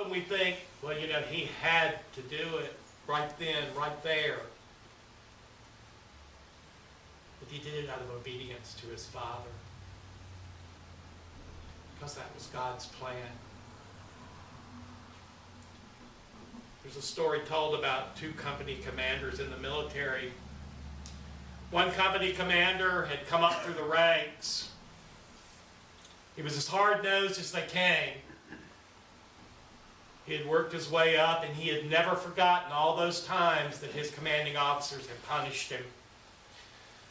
often we think, well, you know, he had to do it right then, right there. But he did it out of obedience to his Father. Because that was God's plan. There's a story told about two company commanders in the military. One company commander had come up through the ranks. He was as hard-nosed as they came. He had worked his way up, and he had never forgotten all those times that his commanding officers had punished him.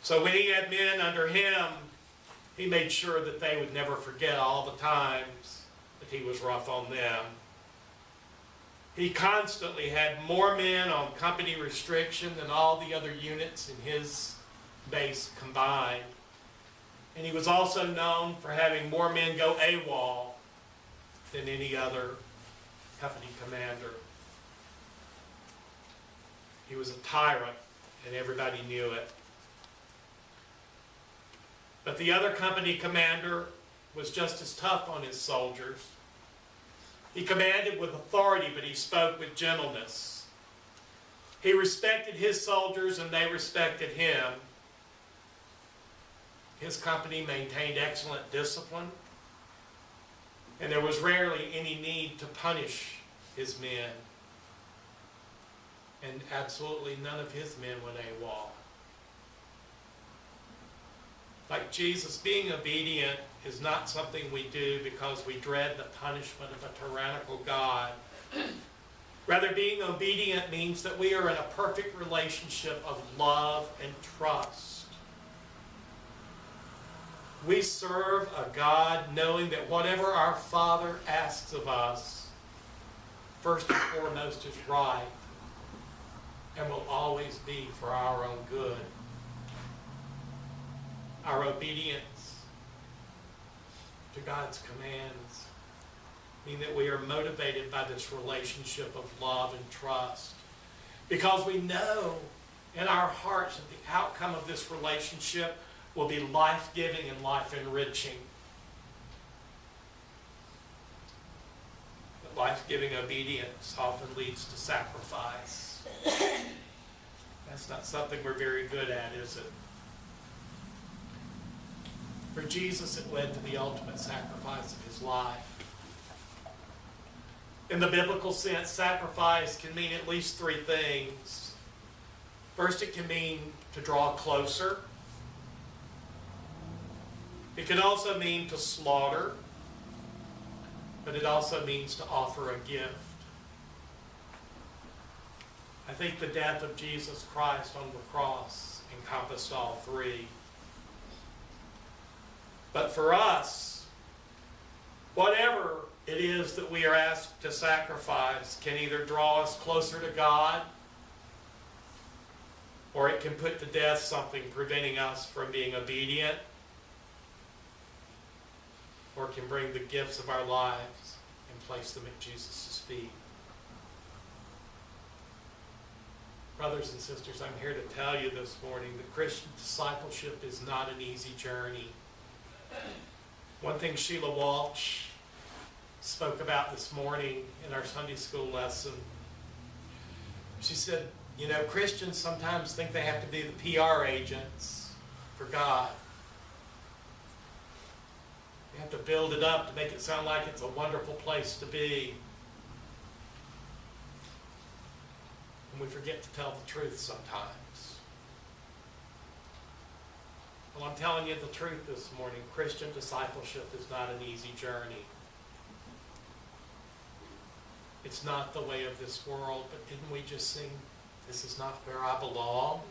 So when he had men under him, he made sure that they would never forget all the times that he was rough on them. He constantly had more men on company restriction than all the other units in his base combined. And he was also known for having more men go AWOL than any other company commander. He was a tyrant, and everybody knew it. But the other company commander was just as tough on his soldiers. He commanded with authority, but he spoke with gentleness. He respected his soldiers, and they respected him. His company maintained excellent discipline, and there was rarely any need to punish his men. And absolutely none of his men went AWOL. Like Jesus, being obedient is not something we do because we dread the punishment of a tyrannical God. Rather, being obedient means that we are in a perfect relationship of love and trust. We serve a God knowing that whatever our Father asks of us, first and foremost is right and will always be for our own good. Our obedience to God's commands mean that we are motivated by this relationship of love and trust, because we know in our hearts that the outcome of this relationship will be life-giving and life-enriching. But life-giving obedience often leads to sacrifice. That's not something we're very good at, is it? For Jesus, it led to the ultimate sacrifice of his life. In the biblical sense, sacrifice can mean at least three things. First, it can mean to draw closer. It can also mean to slaughter, but it also means to offer a gift. I think the death of Jesus Christ on the cross encompassed all three. But for us, whatever it is that we are asked to sacrifice can either draw us closer to God, or it can put to death something preventing us from being obedient, or it can bring the gifts of our lives and place them at Jesus' feet. Brothers and sisters, I'm here to tell you this morning that Christian discipleship is not an easy journey. One thing Sheila Walsh spoke about this morning in our Sunday school lesson, she said, you know, Christians sometimes think they have to be the PR agents for God. They have to build it up to make it sound like it's a wonderful place to be. And we forget to tell the truth sometimes. Well, I'm telling you the truth this morning. Christian discipleship is not an easy journey. It's not the way of this world, but didn't we just sing, "This is not where I belong"?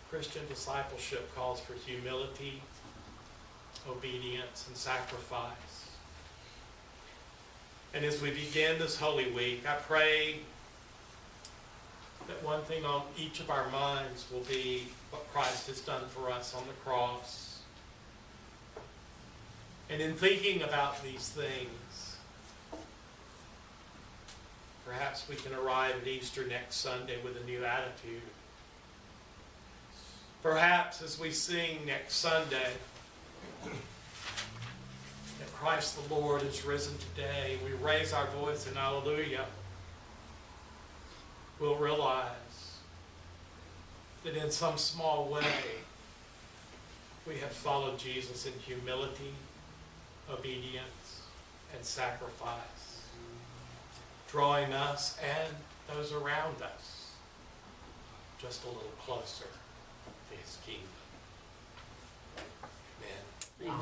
Christian discipleship calls for humility, obedience, and sacrifice. And as we begin this Holy Week, I pray that one thing on each of our minds will be what Christ has done for us on the cross. And in thinking about these things, perhaps we can arrive at Easter next Sunday with a new attitude. Perhaps as we sing next Sunday, Christ the Lord is risen today, we raise our voice in hallelujah, we'll realize that in some small way we have followed Jesus in humility, obedience, and sacrifice, drawing us and those around us just a little closer to his kingdom. Amen.